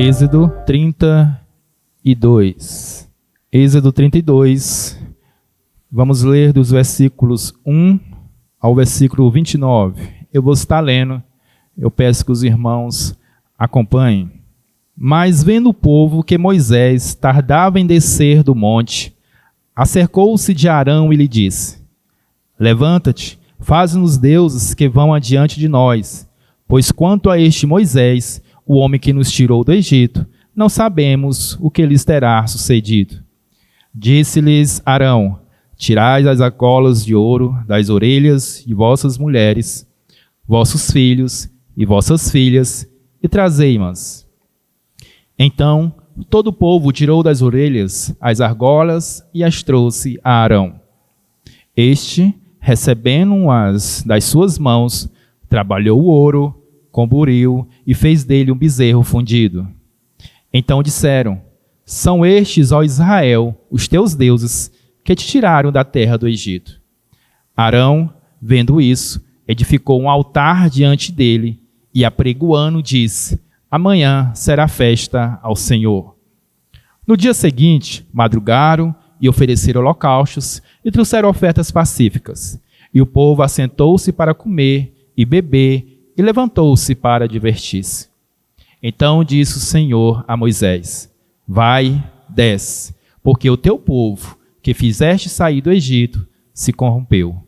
Êxodo 32. Êxodo 32. Vamos ler dos versículos 1 ao versículo 29. Eu vou estar lendo. Eu peço que os irmãos acompanhem. Mas vendo o povo que Moisés tardava em descer do monte, acercou-se de Arão e lhe disse: Levanta-te, faze-nos deuses que vão adiante de nós, pois quanto a este Moisés, o homem que nos tirou do Egito, não sabemos o que lhes terá sucedido. Disse-lhes Arão: Tirai as argolas de ouro das orelhas de vossas mulheres, vossos filhos e vossas filhas, e trazei-mas. Então todo o povo tirou das orelhas as argolas e as trouxe a Arão. Este, recebendo-as das suas mãos, trabalhou o ouro com buril e fez dele um bezerro fundido. Então disseram: São estes, ó Israel, os teus deuses, que te tiraram da terra do Egito. Arão, vendo isso, edificou um altar diante dele e, apregoando, disse: Amanhã será festa ao Senhor. No dia seguinte, madrugaram e ofereceram holocaustos e trouxeram ofertas pacíficas. E o povo assentou-se para comer e beber e levantou-se para divertir-se. Então disse o Senhor a Moisés: Vai, desce, porque o teu povo, que fizeste sair do Egito, se corrompeu.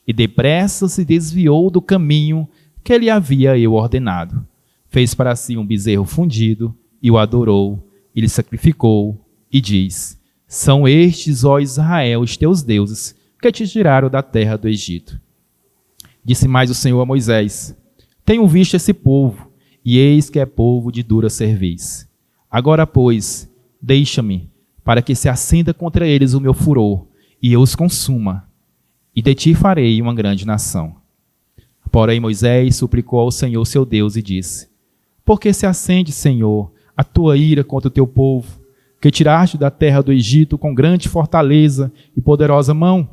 E depressa se desviou do caminho que lhe havia eu ordenado. Fez para si um bezerro fundido e o adorou, e lhe sacrificou, e diz: São estes, ó Israel, os teus deuses, que te tiraram da terra do Egito. Disse mais o Senhor a Moisés: Tenho visto esse povo, e eis que é povo de dura cerviz. Agora, pois, deixa-me, para que se acenda contra eles o meu furor, e eu os consuma, e de ti farei uma grande nação. Porém Moisés suplicou ao Senhor seu Deus e disse: Por que se acende, Senhor, a tua ira contra o teu povo, que tiraste da terra do Egito com grande fortaleza e poderosa mão?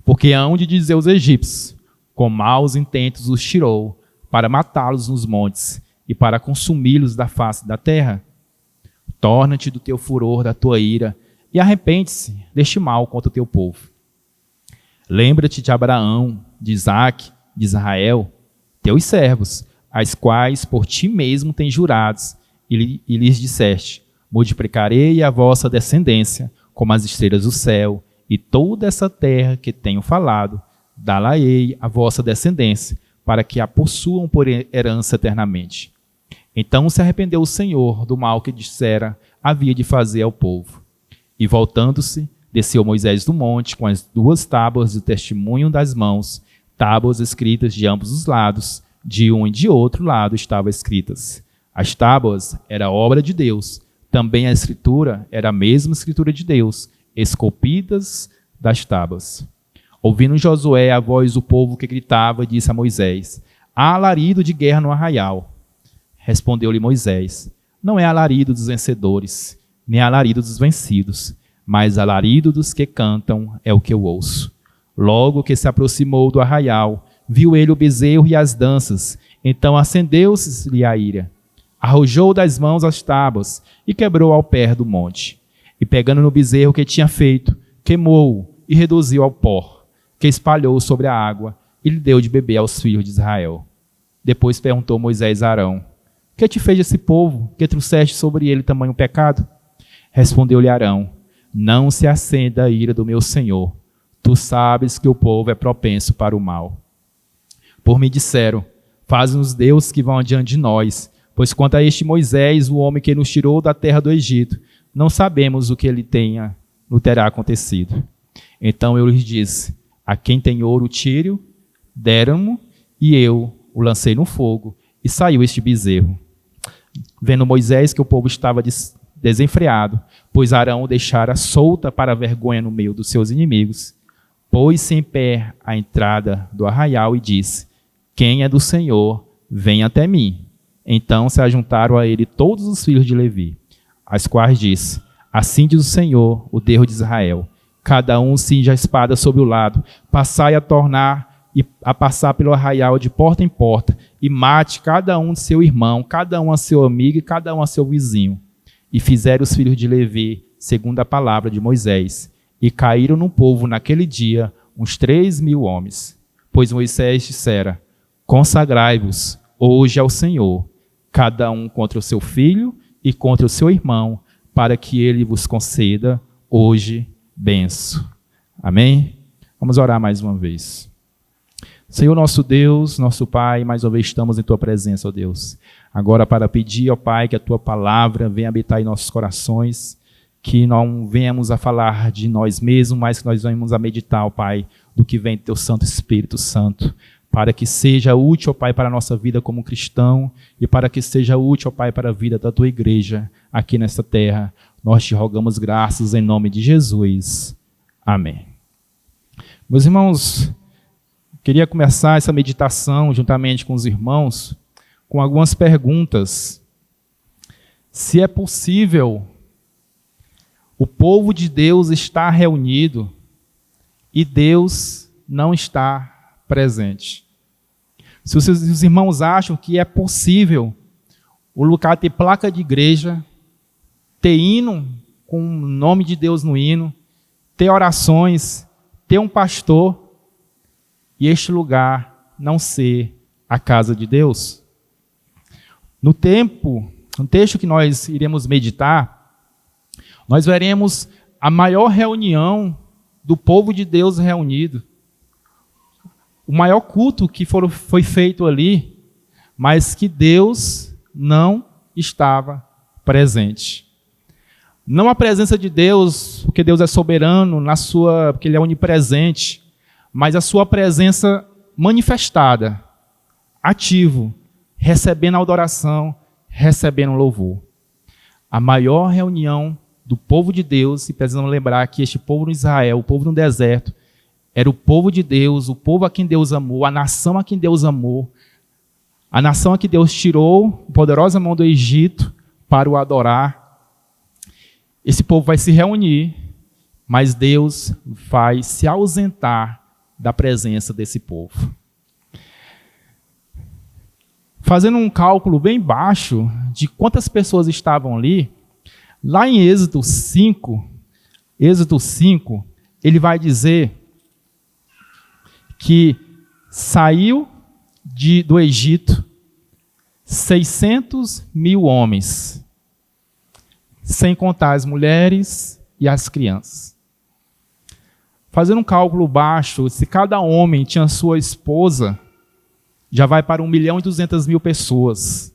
Porque hão de dizer os egípcios: Com maus intentos os tirou, para matá-los nos montes e para consumi-los da face da terra. Torna-te do teu furor, da tua ira, e arrepende-se deste mal contra o teu povo. Lembra-te de Abraão, de Isaque, de Israel, teus servos, as quais por ti mesmo tens jurados, e lhes disseste: Multiplicarei a vossa descendência como as estrelas do céu, e toda essa terra que tenho falado, dá-la-ei a vossa descendência, para que a possuam por herança eternamente. Então se arrependeu o Senhor do mal que dissera havia de fazer ao povo. E voltando-se, desceu Moisés do monte com as 2 tábuas do testemunho das mãos, tábuas escritas de ambos os lados, de um e de outro lado estavam escritas. As tábuas era obra de Deus, também a escritura era a mesma escritura de Deus, esculpidas das tábuas. Ouvindo Josué a voz do povo que gritava, disse a Moisés: Há alarido de guerra no arraial. Respondeu-lhe Moisés: Não é alarido dos vencedores, nem alarido dos vencidos, mas alarido dos que cantam é o que eu ouço. Logo que se aproximou do arraial, viu ele o bezerro e as danças, então acendeu-se-lhe a ira. Arrojou das mãos as tábuas e quebrou ao pé do monte. E pegando no bezerro que tinha feito, queimou-o e reduziu ao pó, que espalhou sobre a água e lhe deu de beber aos filhos de Israel. Depois perguntou Moisés a Arão: Que te fez esse povo, que trouxeste sobre ele tamanho pecado? Respondeu-lhe Arão: Não se acenda a ira do meu senhor. Tu sabes que o povo é propenso para o mal. Por me disseram: Faze-nos deuses que vão adiante de nós, pois quanto a este Moisés, o homem que nos tirou da terra do Egito, não sabemos o que lhe terá acontecido. Então eu lhes disse: A quem tem ouro tire-o, deram-mo, e eu o lancei no fogo, e saiu este bezerro. Vendo Moisés que o povo estava desenfreado, pois Arão o deixara solta para a vergonha no meio dos seus inimigos, pôs-se em pé à entrada do arraial e disse: Quem é do Senhor, vem até mim. Então se ajuntaram a ele todos os filhos de Levi, as quais disse: Assim diz o Senhor, o Deus de Israel: Cada um cinge a espada sob o lado, passai a tornar e a passar pelo arraial de porta em porta, e mate cada um de seu irmão, cada um a seu amigo e cada um a seu vizinho. E fizeram os filhos de Levi, segundo a palavra de Moisés, e caíram no povo naquele dia uns 3.000 homens. Pois Moisés dissera: consagrai-vos hoje ao Senhor, cada um contra o seu filho e contra o seu irmão, para que ele vos conceda hoje bênção. Amém? Vamos orar mais uma vez. Senhor nosso Deus, nosso Pai, mais uma vez estamos em Tua presença, ó Deus. Agora para pedir, ó Pai, que a Tua palavra venha habitar em nossos corações, que não venhamos a falar de nós mesmos, mas que nós venhamos a meditar, ó Pai, do que vem do Teu Santo Espírito Santo, para que seja útil, ó Pai, para a nossa vida como cristão e para que seja útil, ó Pai, para a vida da Tua igreja aqui nesta terra. Nós te rogamos graças em nome de Jesus. Amém. Meus irmãos, queria começar essa meditação juntamente com os irmãos com algumas perguntas. Se é possível o povo de Deus estar reunido e Deus não está presente. Se os irmãos acham que é possível o lugar ter placa de igreja, ter hino com o nome de Deus no hino, ter orações, ter um pastor, e este lugar não ser a casa de Deus. No texto que nós iremos meditar, nós veremos a maior reunião do povo de Deus reunido. O maior culto que foi feito ali, mas que Deus não estava presente. Não a presença de Deus, porque Deus é soberano, porque Ele é onipresente, mas a sua presença manifestada, ativo, recebendo a adoração, recebendo o louvor. A maior reunião do povo de Deus, e precisamos lembrar que este povo no Israel, o povo no deserto, era o povo de Deus, o povo a quem Deus amou, a nação a quem Deus amou, a nação a que Deus tirou a poderosa mão do Egito para o adorar. Esse povo vai se reunir, mas Deus vai se ausentar da presença desse povo. Fazendo um cálculo bem baixo de quantas pessoas estavam ali, lá em Êxodo 5, ele vai dizer que saiu do Egito 600.000 homens, sem contar as mulheres e as crianças. Fazendo um cálculo baixo, se cada homem tinha sua esposa, já vai para 1.200.000 pessoas.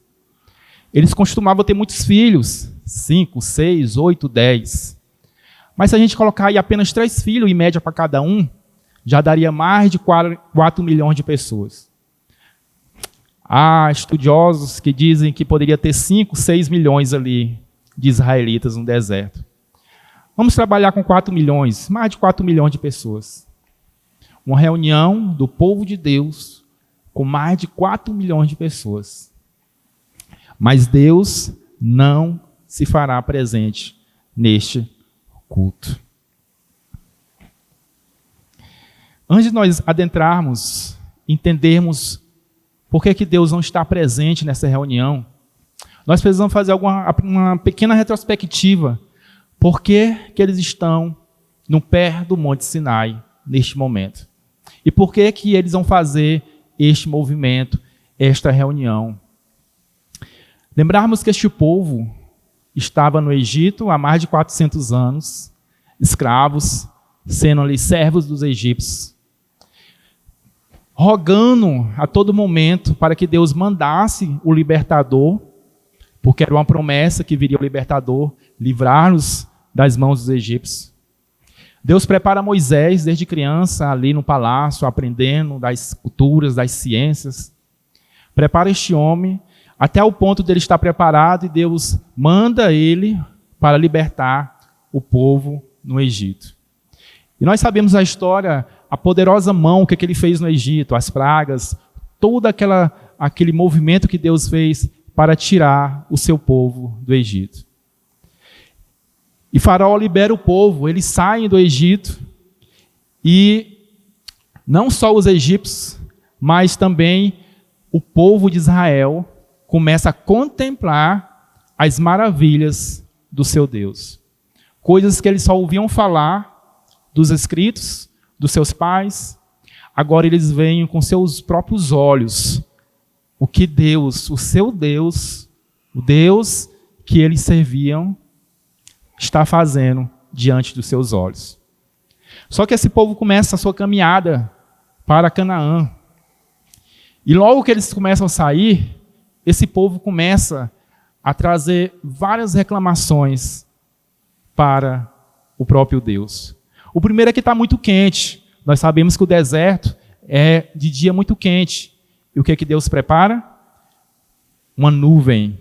Eles costumavam ter muitos filhos, 5, 6, 8, 10. Mas se a gente colocar aí apenas 3 filhos, em média para cada um, já daria mais de 4 milhões de pessoas. Há estudiosos que dizem que poderia ter 5, 6 milhões ali de israelitas no deserto. Vamos trabalhar com 4 milhões, mais de 4 milhões de pessoas. Uma reunião do povo de Deus com mais de 4 milhões de pessoas. Mas Deus não se fará presente neste culto. Antes de nós adentrarmos, entendermos por que Deus não está presente nessa reunião, nós precisamos fazer uma pequena retrospectiva. Por que eles estão no pé do Monte Sinai neste momento? E por que eles vão fazer este movimento, esta reunião? Lembrarmos que este povo estava no Egito há mais de 400 anos, escravos, sendo ali servos dos egípcios, rogando a todo momento para que Deus mandasse o libertador, porque era uma promessa que viria o libertador, livrar-nos das mãos dos egípcios. Deus prepara Moisés desde criança ali no palácio, aprendendo das culturas, das ciências. Prepara este homem até o ponto dele estar preparado, e Deus manda ele para libertar o povo no Egito. E nós sabemos a história, a poderosa mão que ele fez no Egito, as pragas, todo aquele movimento que Deus fez para tirar o seu povo do Egito. E Faraó libera o povo, eles saem do Egito, e não só os egípcios, mas também o povo de Israel começa a contemplar as maravilhas do seu Deus. Coisas que eles só ouviam falar dos escritos, dos seus pais, agora eles veem com seus próprios olhos o que Deus, o seu Deus, o Deus que eles serviam, está fazendo diante dos seus olhos. Só que esse povo começa a sua caminhada para Canaã. E logo que eles começam a sair, esse povo começa a trazer várias reclamações para o próprio Deus. O primeiro é que está muito quente. Nós sabemos que o deserto é de dia muito quente. E o que é que Deus prepara? Uma nuvem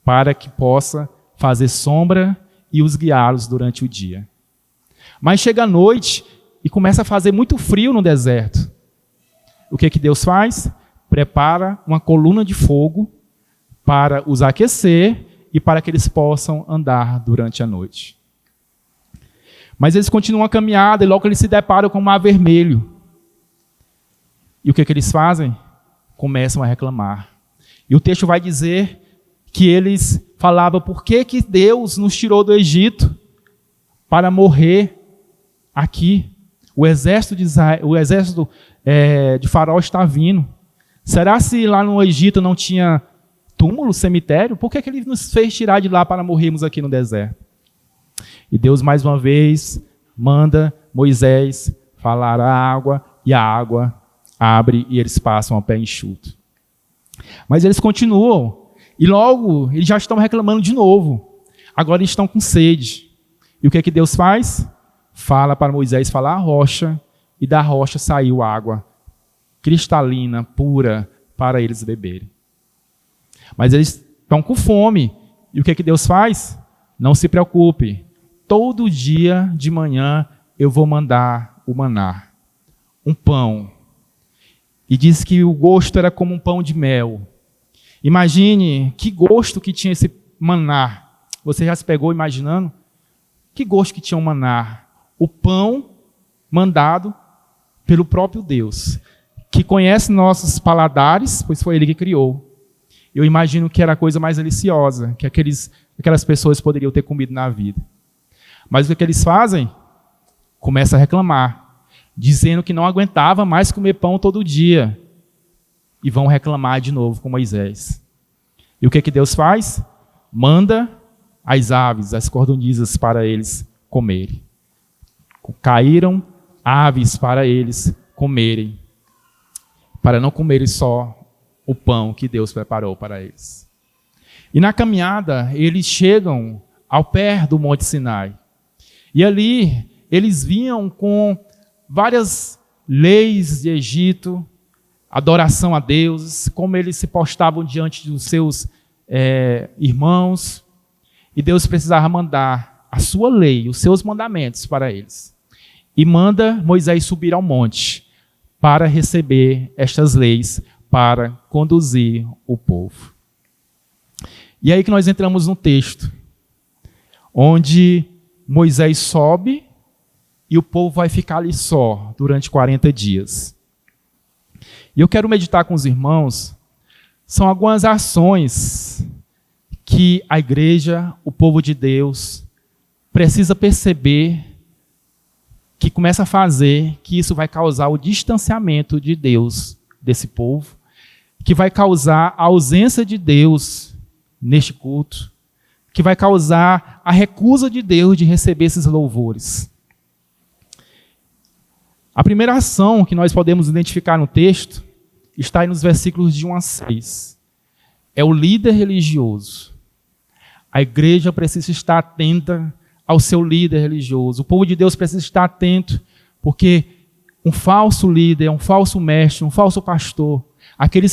para que possa fazer sombra e os guiá-los durante o dia. Mas chega a noite e começa a fazer muito frio no deserto. O que é que Deus faz? Prepara uma coluna de fogo para os aquecer e para que eles possam andar durante a noite. Mas eles continuam a caminhada e logo eles se deparam com o mar vermelho. E o que é que eles fazem? Começam a reclamar. E o texto vai dizer que eles falavam: por que que Deus nos tirou do Egito para morrer aqui? O exército de Israel, o exército de Faraó está vindo. Será se lá no Egito não tinha túmulo, cemitério? Por que que ele nos fez tirar de lá para morrermos aqui no deserto? E Deus mais uma vez manda Moisés falar a água, e a água abre e eles passam a pé enxuto. Mas eles continuam, e logo eles já estão reclamando de novo. Agora eles estão com sede. E o que é que Deus faz? Fala para Moisés falar a rocha, e da rocha saiu água cristalina, pura, para eles beberem. Mas eles estão com fome. E o que é que Deus faz? Não se preocupe. Todo dia de manhã eu vou mandar o maná, um pão. E diz que o gosto era como um pão de mel. Imagine que gosto que tinha esse maná. Você já se pegou imaginando? Que gosto que tinha o maná? O pão mandado pelo próprio Deus, que conhece nossos paladares, pois foi Ele que criou. Eu imagino que era a coisa mais deliciosa que aquelas pessoas poderiam ter comido na vida. Mas o que eles fazem? Começam a reclamar, dizendo que não aguentava mais comer pão todo dia. E vão reclamar de novo com Moisés. E o que Deus faz? Manda as aves, as cordonizas para eles comerem. Caíram aves para eles comerem, para não comerem só o pão que Deus preparou para eles. E na caminhada, eles chegam ao pé do Monte Sinai. E ali, eles vinham com várias leis de Egito, adoração a Deus, como eles se postavam diante dos seus irmãos. E Deus precisava mandar a sua lei, os seus mandamentos para eles. E manda Moisés subir ao monte para receber estas leis, para conduzir o povo. E aí que nós entramos no texto, onde Moisés sobe e o povo vai ficar ali só durante 40 dias. E eu quero meditar com os irmãos, são algumas ações que a igreja, o povo de Deus, precisa perceber, que começa a fazer, que isso vai causar o distanciamento de Deus desse povo, que vai causar a ausência de Deus neste culto, que vai causar a recusa de Deus de receber esses louvores. A primeira ação que nós podemos identificar no texto está aí nos versículos de 1 a 6. É o líder religioso. A igreja precisa estar atenta ao seu líder religioso. O povo de Deus precisa estar atento, porque um falso líder, um falso mestre, um falso pastor, aquele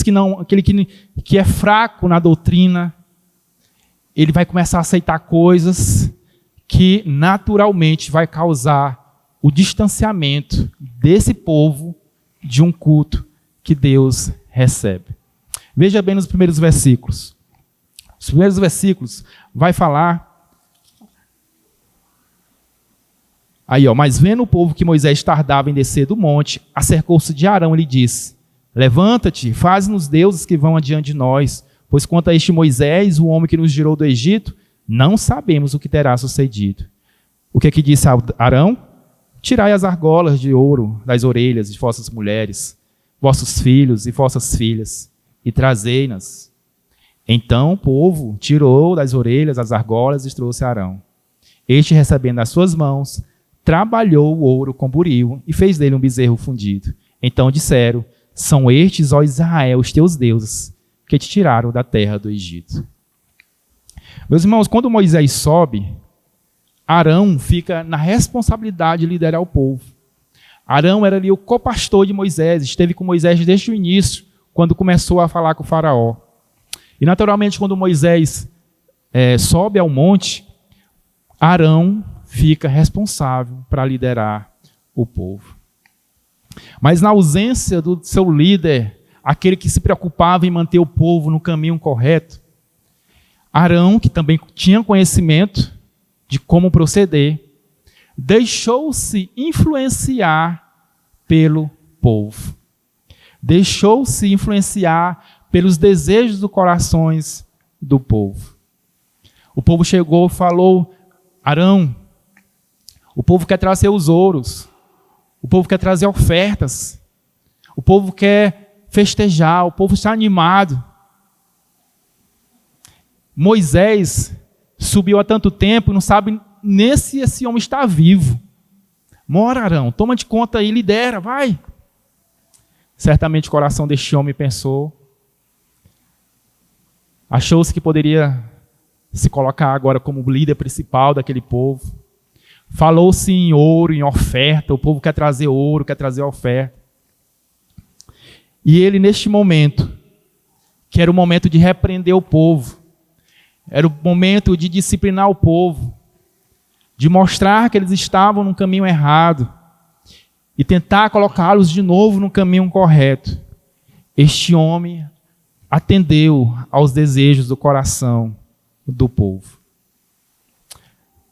que é fraco na doutrina, ele vai começar a aceitar coisas que naturalmente vai causar o distanciamento desse povo de um culto que Deus recebe. Veja bem nos primeiros versículos. Os primeiros versículos vai falar aí, mas vendo o povo que Moisés tardava em descer do monte, acercou-se de Arão e lhe disse: Levanta-te, faz-nos deuses que vão adiante de nós, pois quanto a este Moisés, o homem que nos tirou do Egito, não sabemos o que terá sucedido. O que é que disse Arão? Tirai as argolas de ouro das orelhas de vossas mulheres, vossos filhos e vossas filhas, e trazei-nas. Então o povo tirou das orelhas as argolas e trouxe a Arão. Este, recebendo nas suas mãos, trabalhou o ouro com buril e fez dele um bezerro fundido. Então disseram: são estes, ó Israel, os teus deuses, que te tiraram da terra do Egito. Meus irmãos, quando Moisés sobe, Arão fica na responsabilidade de liderar o povo. Arão era ali o copastor de Moisés, esteve com Moisés desde o início, quando começou a falar com o faraó. E naturalmente, quando Moisés sobe ao monte, Arão fica responsável para liderar o povo. Mas na ausência do seu líder, aquele que se preocupava em manter o povo no caminho correto, Arão, que também tinha conhecimento de como proceder, deixou-se influenciar pelo povo. Deixou-se influenciar pelos desejos dos corações do povo. O povo chegou e falou: Arão, o povo quer trazer os ouros, o povo quer trazer ofertas, o povo quer festejar, o povo está animado. Moisés subiu há tanto tempo e não sabe nem se esse homem está vivo. Mora, Arão, toma de conta aí, lidera, vai. Certamente o coração deste homem pensou, achou-se que poderia se colocar agora como líder principal daquele povo. Falou-se em ouro, em oferta, o povo quer trazer ouro, quer trazer oferta. E ele, neste momento, que era o momento de repreender o povo, era o momento de disciplinar o povo, de mostrar que eles estavam no caminho errado e tentar colocá-los de novo no caminho correto. Este homem atendeu aos desejos do coração do povo,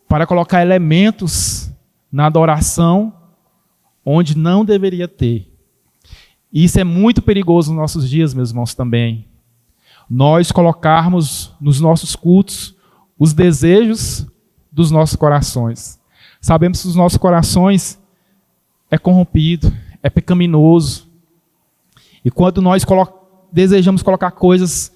para colocar elementos na adoração onde não deveria ter. E isso é muito perigoso nos nossos dias, meus irmãos, também. Nós colocarmos nos nossos cultos os desejos dos nossos corações. Sabemos que os nossos corações é corrompido, é pecaminoso. E quando nós desejamos colocar coisas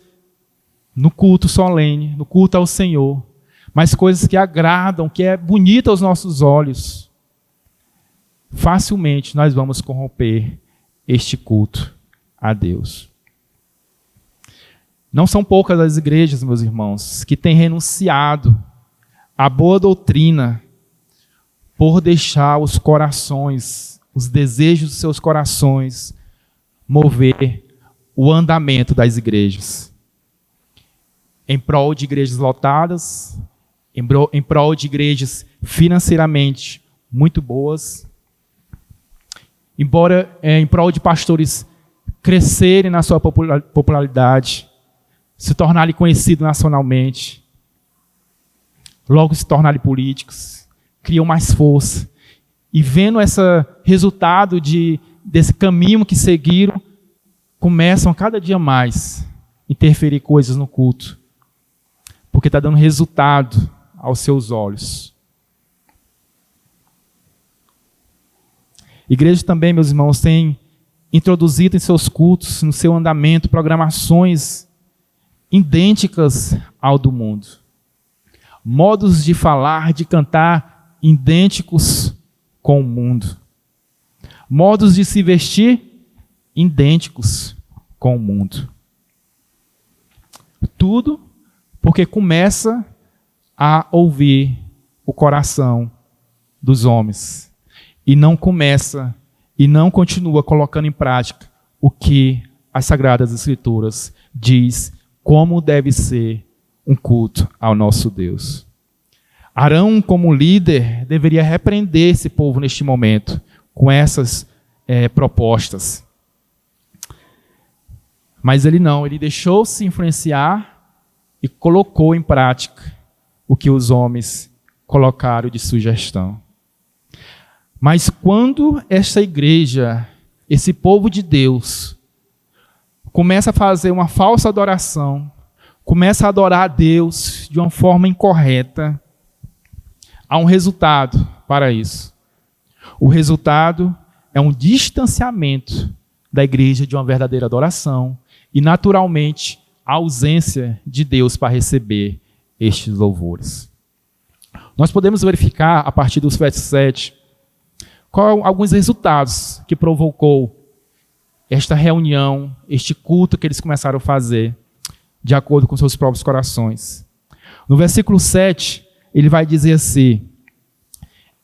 no culto solene, no culto ao Senhor, mas coisas que agradam, que é bonita aos nossos olhos, facilmente nós vamos corromper este culto a Deus. Não são poucas as igrejas, meus irmãos, que têm renunciado à boa doutrina por deixar os corações, os desejos dos seus corações, mover o andamento das igrejas. Em prol de igrejas lotadas, em prol de igrejas financeiramente muito boas, em prol de pastores crescerem na sua popularidade, se tornarem conhecidos nacionalmente, logo se tornarem políticos, criam mais força. E vendo esse resultado desse caminho que seguiram, começam a cada dia mais interferir coisas no culto, porque está dando resultado aos seus olhos. Igreja também, meus irmãos, tem introduzido em seus cultos, no seu andamento, programações idênticas ao do mundo. Modos de falar, de cantar idênticos com o mundo. Modos de se vestir idênticos com o mundo. Tudo porque começa a ouvir o coração dos homens e não começa e não continua colocando em prática o que as Sagradas Escrituras diz como deve ser um culto ao nosso Deus. Arão, como líder, deveria repreender esse povo neste momento com essas propostas. Mas ele não, ele deixou-se influenciar e colocou em prática o que os homens colocaram de sugestão. Mas quando esta igreja, esse povo de Deus, começa a fazer uma falsa adoração, começa a adorar a Deus de uma forma incorreta, há um resultado para isso. O resultado é um distanciamento da igreja de uma verdadeira adoração e, naturalmente, a ausência de Deus para receber estes louvores. Nós podemos verificar, a partir dos versos 7, alguns resultados que provocou esta reunião, este culto que eles começaram a fazer, de acordo com seus próprios corações. No versículo 7, ele vai dizer assim: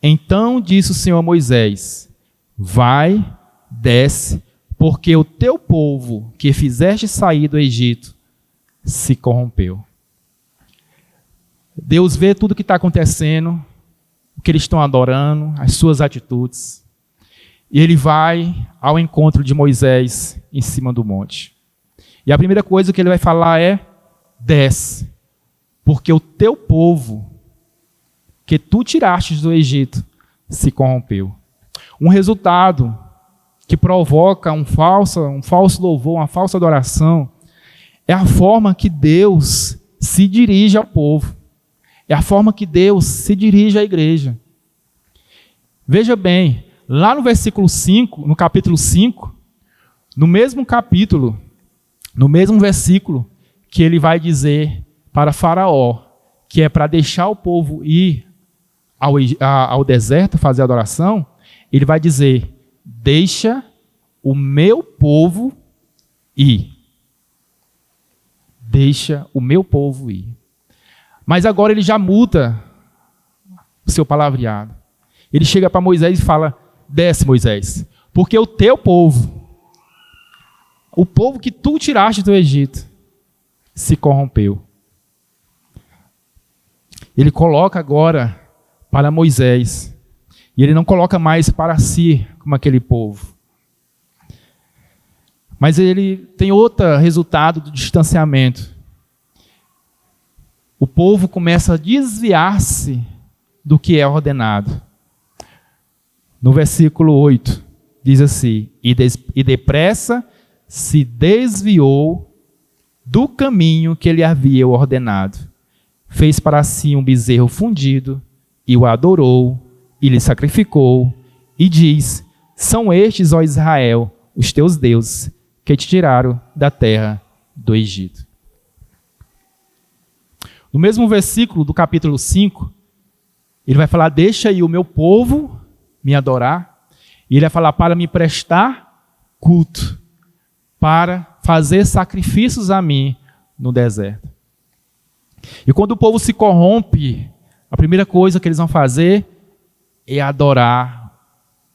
então disse o Senhor a Moisés: vai, desce, porque o teu povo que fizeste sair do Egito se corrompeu. Deus vê tudo o que está acontecendo, o que eles estão adorando, as suas atitudes. E ele vai ao encontro de Moisés em cima do monte. E a primeira coisa que ele vai falar é: desce, porque o teu povo, que tu tiraste do Egito, se corrompeu. Um resultado que provoca um falso louvor, uma falsa adoração, é a forma que Deus se dirige ao povo. É a forma que Deus se dirige à igreja. Veja bem, lá no versículo 5, no capítulo 5, no mesmo capítulo, no mesmo versículo, que ele vai dizer para Faraó, que é para deixar o povo ir ao deserto fazer adoração, ele vai dizer: deixa o meu povo ir. Deixa o meu povo ir. Mas agora ele já muda o seu palavreado. Ele chega para Moisés e fala: desce, Moisés, porque o teu povo, o povo que tu tiraste do Egito, se corrompeu. Ele coloca agora para Moisés, e ele não coloca mais para si, como aquele povo. Mas ele tem outro resultado do distanciamento. O povo começa a desviar-se do que é ordenado. No versículo 8, diz assim: e depressa se desviou do caminho que ele havia ordenado. Fez para si um bezerro fundido, e o adorou, e lhe sacrificou, e diz: são estes, ó Israel, os teus deuses, que te tiraram da terra do Egito. No mesmo versículo do capítulo 5, ele vai falar: deixa aí o meu povo me adorar. E ele vai falar: para me prestar culto, para fazer sacrifícios a mim no deserto. E quando o povo se corrompe, a primeira coisa que eles vão fazer é adorar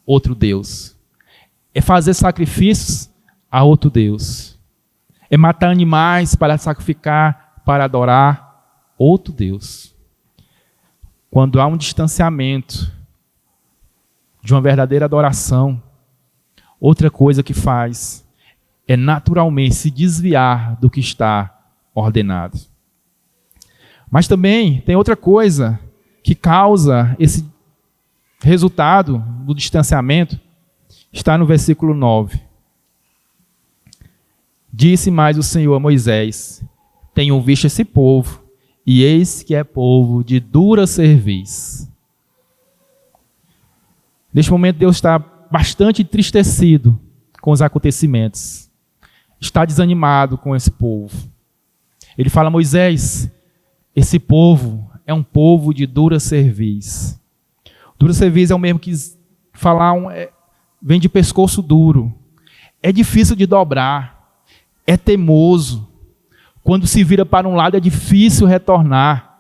outro Deus. É fazer sacrifícios a outro Deus. É matar animais para sacrificar, para adorar outro Deus. Quando há um distanciamento de uma verdadeira adoração, outra coisa que faz é naturalmente se desviar do que está ordenado. Mas também tem outra coisa que causa esse resultado do distanciamento, está no versículo 9. Disse mais o Senhor a Moisés: tenho visto esse povo, e eis que é povo de dura cerviz. Neste momento Deus está bastante entristecido com os acontecimentos. Está desanimado com esse povo. Ele fala: Moisés, esse povo é um povo de dura cerviz. Dura cerviz é o mesmo que falar, vem de pescoço duro. É difícil de dobrar. É teimoso. Quando se vira para um lado é difícil retornar.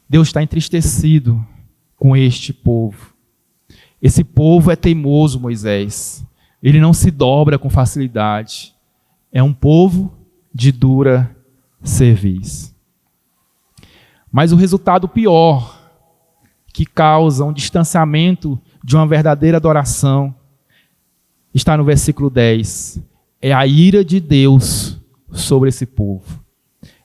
Deus está entristecido com este povo. Esse povo é teimoso, Moisés. Ele não se dobra com facilidade. É um povo de dura cerviz. Mas o resultado pior, que causa um distanciamento de uma verdadeira adoração, está no versículo 10. É a ira de Deus sobre esse povo.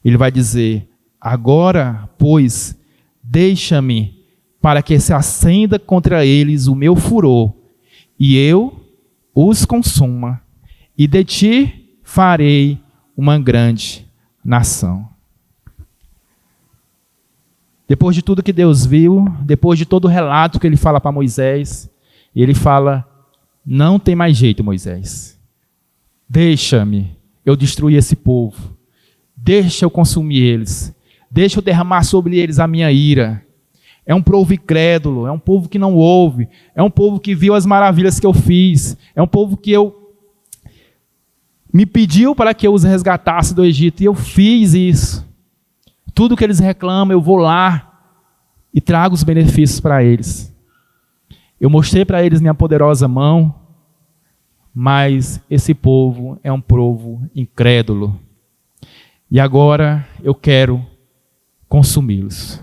Ele vai dizer: agora, pois, deixa-me, para que se acenda contra eles o meu furor, e eu os consuma, e de ti farei uma grande nação. Depois de tudo que Deus viu, depois de todo o relato que ele fala para Moisés, ele fala: não tem mais jeito, Moisés. Deixa-me eu destruir esse povo. Deixa eu consumir eles. Deixa eu derramar sobre eles a minha ira. É um povo incrédulo, é um povo que não ouve, é um povo que viu as maravilhas que eu fiz, é um povo que me pediu para que eu os resgatasse do Egito, e eu fiz isso. Tudo que eles reclamam, eu vou lá e trago os benefícios para eles. Eu mostrei para eles minha poderosa mão, mas esse povo é um povo incrédulo. E agora eu quero consumi-los.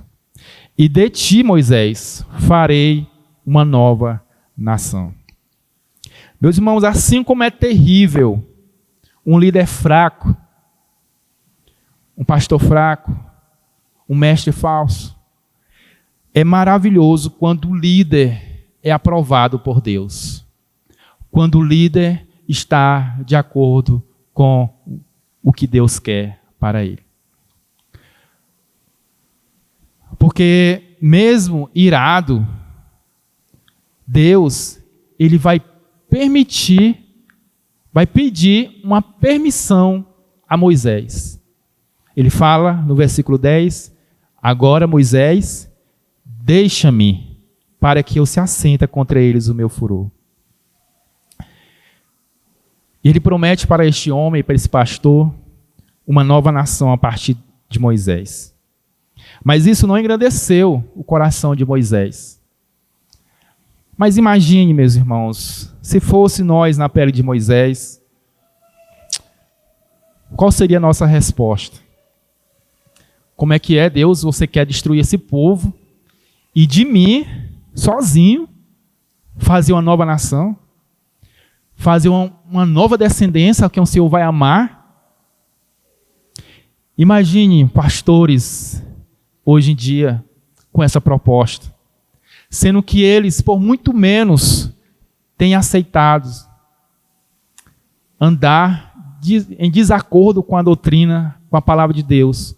E de ti, Moisés, farei uma nova nação. Meus irmãos, assim como é terrível um líder fraco, um pastor fraco, um mestre falso, é maravilhoso quando o líder é aprovado por Deus. Quando o líder está de acordo com o que Deus quer para ele. Porque mesmo irado, Deus, ele vai pedir uma permissão a Moisés. Ele fala no versículo 10, agora Moisés, deixa-me para que eu se assenta contra eles o meu furor. E ele promete para este homem, para esse pastor, uma nova nação a partir de Moisés. Mas isso não engrandeceu o coração de Moisés. Mas imagine, meus irmãos, se fosse nós na pele de Moisés, qual seria a nossa resposta? Como é que é, Deus, você quer destruir esse povo e de mim, sozinho, fazer uma nova nação? Fazer uma nova descendência que o Senhor vai amar? Imagine pastores hoje em dia com essa proposta, sendo que eles, por muito menos, têm aceitado andar em desacordo com a doutrina, com a palavra de Deus,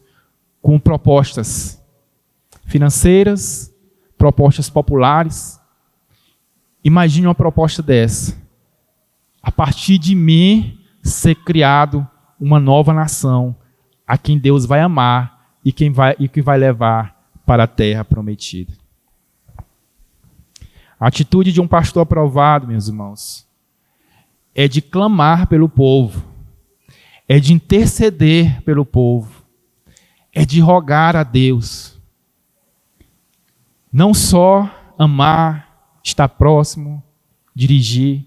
com propostas financeiras, propostas populares. Imagine uma proposta dessa. A partir de mim ser criado uma nova nação, a quem Deus vai amar e que vai levar para a terra prometida. A atitude de um pastor aprovado, meus irmãos, é de clamar pelo povo, é de interceder pelo povo, é de rogar a Deus. Não só amar, estar próximo, dirigir,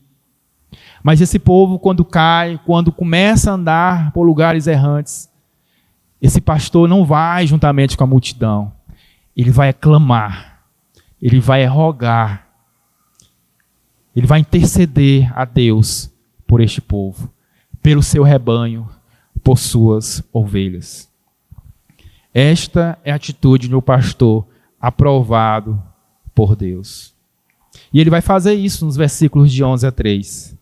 mas esse povo, quando cai, quando começa a andar por lugares errantes, esse pastor não vai juntamente com a multidão. Ele vai clamar, ele vai rogar, ele vai interceder a Deus por este povo, pelo seu rebanho, por suas ovelhas. Esta é a atitude de um pastor aprovado por Deus. E ele vai fazer isso nos versículos de 11 a 3.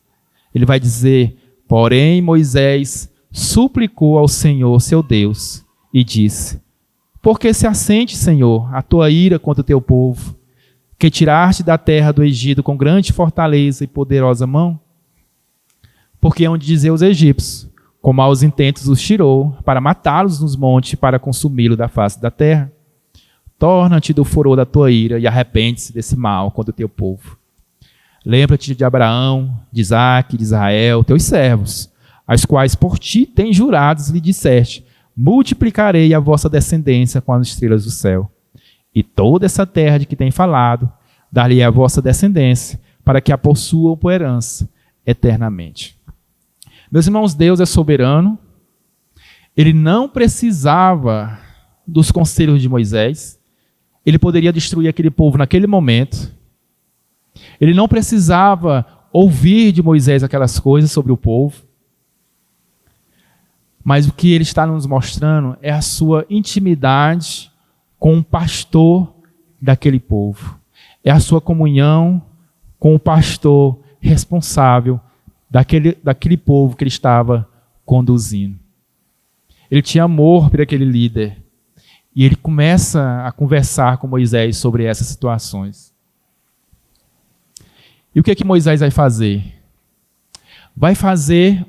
Ele vai dizer: porém Moisés suplicou ao Senhor, seu Deus, e disse: por que se assente, Senhor, a tua ira contra o teu povo, que tiraste da terra do Egito com grande fortaleza e poderosa mão? Porque onde dizer os egípcios, com maus intentos os tirou, para matá-los nos montes, para consumi-lo da face da terra. Torna-te do furor da tua ira e arrepende-se desse mal contra o teu povo. Lembra-te de Abraão, de Isaque, de Israel, teus servos, as quais por ti tens jurados, lhe disseste: multiplicarei a vossa descendência com as estrelas do céu. E toda essa terra de que tem falado, dar-lhe a vossa descendência, para que a possuam por herança eternamente. Meus irmãos, Deus é soberano. Ele não precisava dos conselhos de Moisés. Ele poderia destruir aquele povo naquele momento. Ele não precisava ouvir de Moisés aquelas coisas sobre o povo. Mas o que ele está nos mostrando é a sua intimidade com o pastor daquele povo. É a sua comunhão com o pastor responsável daquele povo que ele estava conduzindo. Ele tinha amor por aquele líder. E ele começa a conversar com Moisés sobre essas situações. E o que é que Moisés vai fazer? Vai fazer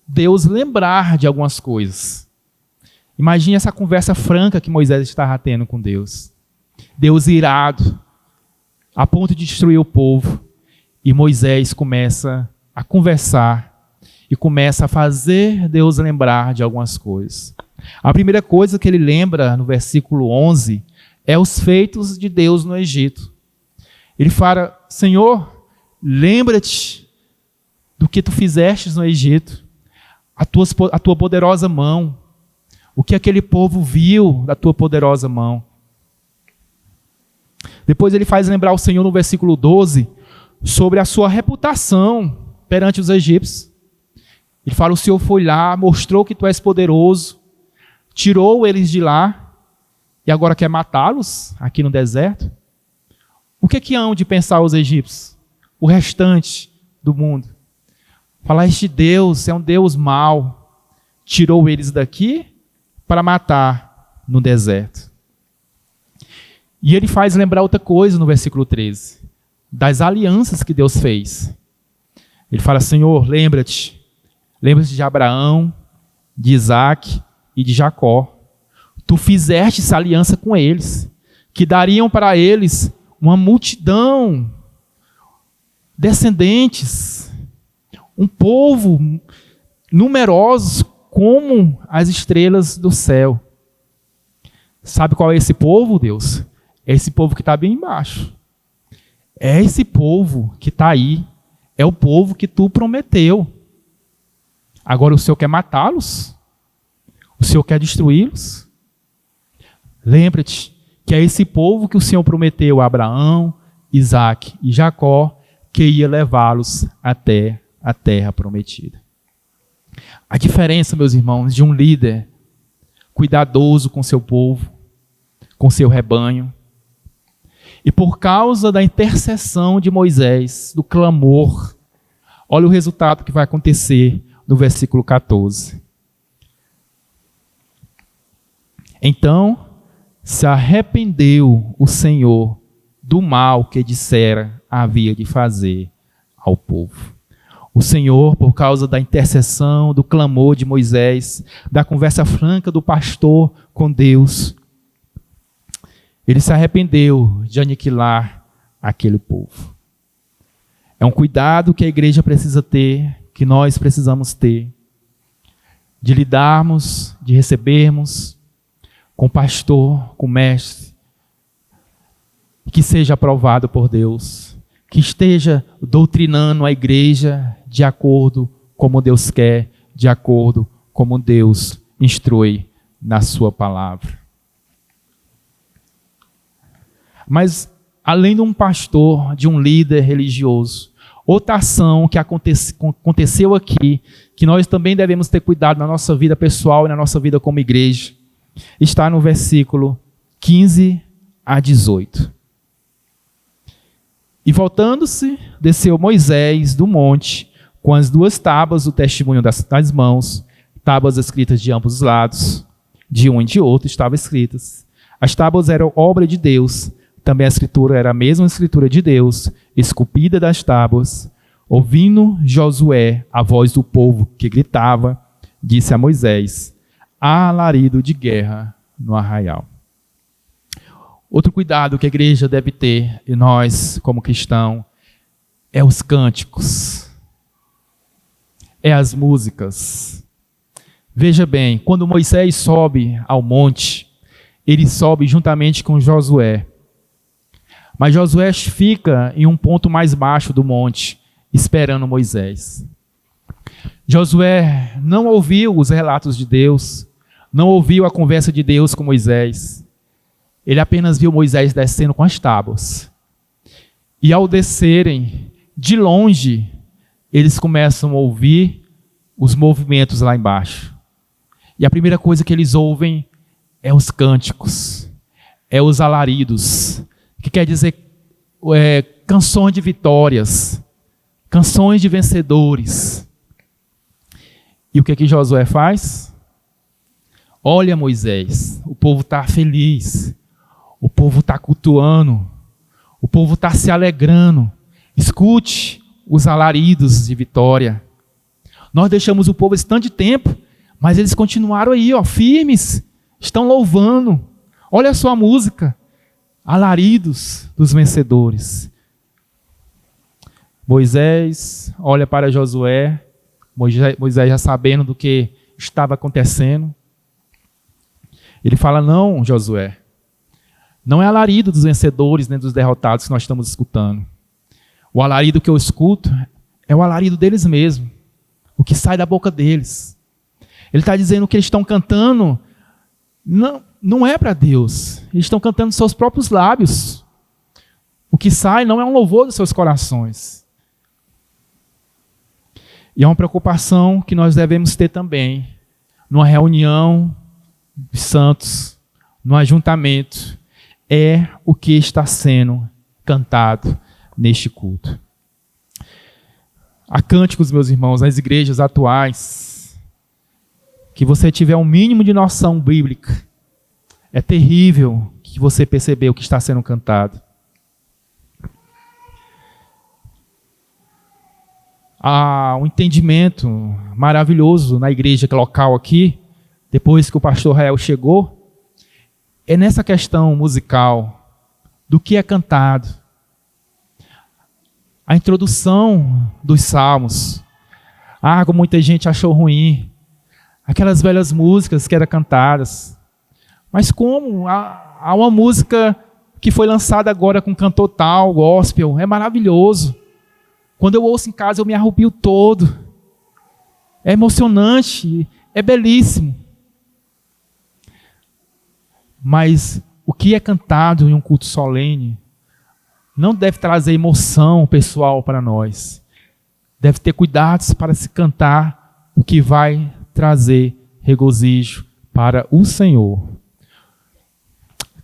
Deus lembrar de algumas coisas. Imagine essa conversa franca que Moisés estava tendo com Deus. Deus irado, a ponto de destruir o povo. E Moisés começa a conversar e começa a fazer Deus lembrar de algumas coisas. A primeira coisa que ele lembra no versículo 11 é os feitos de Deus no Egito. Ele fala: Senhor, lembra-te do que tu fizestes no Egito, a tua poderosa mão, o que aquele povo viu da tua poderosa mão. Depois ele faz lembrar o Senhor no versículo 12 sobre a sua reputação perante os egípcios. Ele fala: o Senhor foi lá, mostrou que tu és poderoso, tirou eles de lá e agora quer matá-los aqui no deserto. O que hão de pensar os egípcios, o restante do mundo? Falar: este Deus é um Deus mau, tirou eles daqui para matar no deserto. E ele faz lembrar outra coisa no versículo 13, das alianças que Deus fez. Ele fala: Senhor, lembra-te de Abraão, de Isaac e de Jacó. Tu fizeste essa aliança com eles, que dariam para eles uma multidão, descendentes, um povo numerosos como as estrelas do céu. Sabe qual é esse povo, Deus? É esse povo que está bem embaixo. É esse povo que está aí. É o povo que tu prometeu. Agora o Senhor quer matá-los? O Senhor quer destruí-los? Lembra-te que é esse povo que o Senhor prometeu a Abraão, Isaac e Jacó, que ia levá-los até a terra prometida. A diferença, meus irmãos, de um líder cuidadoso com seu povo, com seu rebanho, e por causa da intercessão de Moisés, do clamor, olha o resultado que vai acontecer no versículo 14. Então se arrependeu o Senhor do mal que dissera havia de fazer ao povo. O Senhor, por causa da intercessão, do clamor de Moisés, da conversa franca do pastor com Deus, ele se arrependeu de aniquilar aquele povo. É um cuidado que a igreja precisa ter, que nós precisamos ter, de lidarmos, de recebermos com o pastor, com o mestre, que seja aprovado por Deus, que esteja doutrinando a igreja de acordo como Deus quer, de acordo como Deus instrui na sua palavra. Mas, além de um pastor, de um líder religioso, outra ação que aconteceu aqui, que nós também devemos ter cuidado na nossa vida pessoal e na nossa vida como igreja, está no versículo 15 a 18. E voltando-se, desceu Moisés do monte com as 2 tábuas do testemunho das mãos, tábuas escritas de ambos os lados, de um e de outro estavam escritas. As tábuas eram obra de Deus, também a escritura era a mesma escritura de Deus, esculpida das tábuas. Ouvindo Josué a voz do povo que gritava, disse a Moisés: há alarido de guerra no arraial. Outro cuidado que a igreja deve ter, e nós como cristãos, é os cânticos, é as músicas. Veja bem, quando Moisés sobe ao monte, ele sobe juntamente com Josué. Mas Josué fica em um ponto mais baixo do monte, esperando Moisés. Josué não ouviu os relatos de Deus, não ouviu a conversa de Deus com Moisés. Ele apenas viu Moisés descendo com as tábuas. E ao descerem, de longe, eles começam a ouvir os movimentos lá embaixo. E a primeira coisa que eles ouvem é os cânticos, é os alaridos, que quer dizer canções de vitórias, canções de vencedores. E o que Josué faz? Olha, Moisés, o povo está feliz, o povo está cultuando, o povo está se alegrando. Escute os alaridos de vitória. Nós deixamos o povo esse tanto de tempo, mas eles continuaram aí, firmes, estão louvando. Olha só a música, alaridos dos vencedores. Moisés olha para Josué, Moisés já sabendo do que estava acontecendo. Ele fala, não, Josué, não é alarido dos vencedores nem dos derrotados que nós estamos escutando. O alarido que eu escuto é o alarido deles mesmos, o que sai da boca deles. Ele está dizendo que eles estão cantando, não é para Deus, eles estão cantando dos seus próprios lábios. O que sai não é um louvor dos seus corações. E é uma preocupação que nós devemos ter também, numa reunião de santos, no ajuntamento, é o que está sendo cantado neste culto. Há cânticos, meus irmãos, nas igrejas atuais, que você tiver um mínimo de noção bíblica, é terrível que você percebeu o que está sendo cantado. Há um entendimento maravilhoso na igreja local aqui, depois que o pastor Rael chegou, é nessa questão musical, do que é cantado. A introdução dos salmos. Como muita gente achou ruim. Aquelas velhas músicas que eram cantadas. Mas como há uma música que foi lançada agora com cantor tal, gospel, é maravilhoso. Quando eu ouço em casa eu me arrepio todo. É emocionante, é belíssimo. Mas o que é cantado em um culto solene não deve trazer emoção pessoal para nós. Deve ter cuidados para se cantar o que vai trazer regozijo para o Senhor.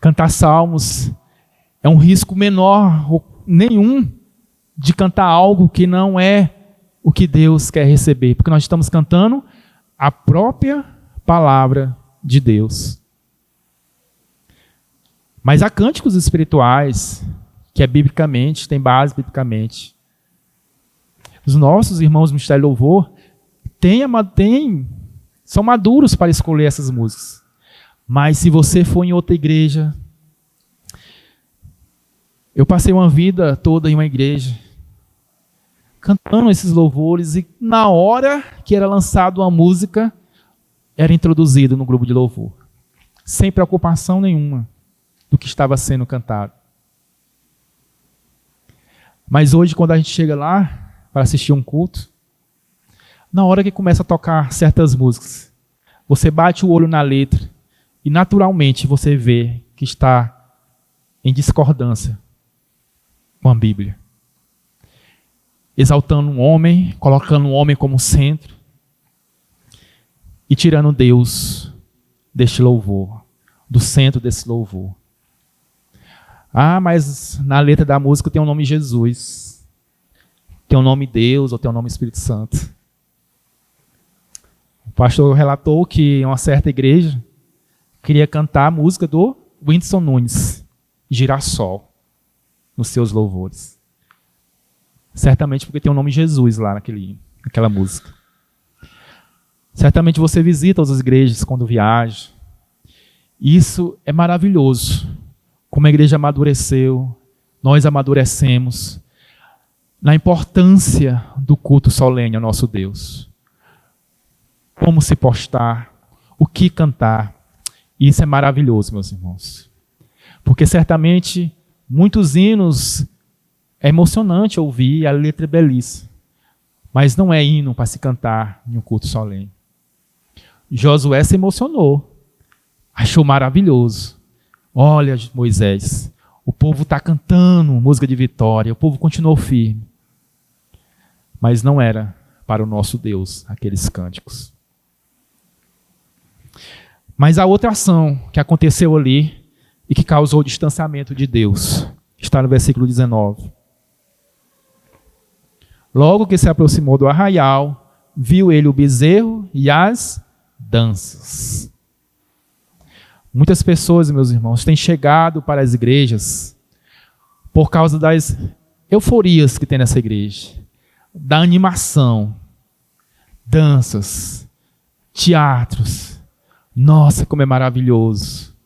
Cantar salmos é um risco menor ou nenhum de cantar algo que não é o que Deus quer receber, porque nós estamos cantando a própria palavra de Deus. Mas há cânticos espirituais que é biblicamente, tem base biblicamente. Os nossos irmãos do Ministério de Louvor são maduros para escolher essas músicas. Mas se você for em outra igreja, eu passei uma vida toda em uma igreja, cantando esses louvores, e na hora que era lançada uma música, era introduzido no grupo de louvor, sem preocupação nenhuma do que estava sendo cantado. Mas hoje, quando a gente chega lá para assistir um culto, na hora que começa a tocar certas músicas, você bate o olho na letra e naturalmente você vê que está em discordância com a Bíblia. Exaltando um homem, colocando um homem como centro e tirando Deus deste louvor, do centro desse louvor. Mas na letra da música tem o nome Jesus, tem o nome Deus ou tem o nome Espírito Santo. O pastor relatou que em uma certa igreja queria cantar a música do Whindersson Nunes, Girassol, nos seus louvores. Certamente porque tem o nome Jesus lá naquela música. Certamente você visita as igrejas quando viaja. Isso é maravilhoso. Como a igreja amadureceu, nós amadurecemos na importância do culto solene ao nosso Deus. Como se postar, o que cantar. Isso é maravilhoso, meus irmãos. Porque certamente muitos hinos é emocionante ouvir, a letra é belíssima. Mas não é hino para se cantar em um culto solene. Josué se emocionou. Achou maravilhoso. Olha, Moisés, o povo está cantando música de vitória, o povo continuou firme. Mas não era para o nosso Deus aqueles cânticos. Mas há outra ação que aconteceu ali e que causou o distanciamento de Deus. Está no versículo 19. Logo que se aproximou do arraial, viu ele o bezerro e as danças. Muitas pessoas, meus irmãos, têm chegado para as igrejas por causa das euforias que tem nessa igreja, da animação, danças, teatros. Nossa, como é maravilhoso.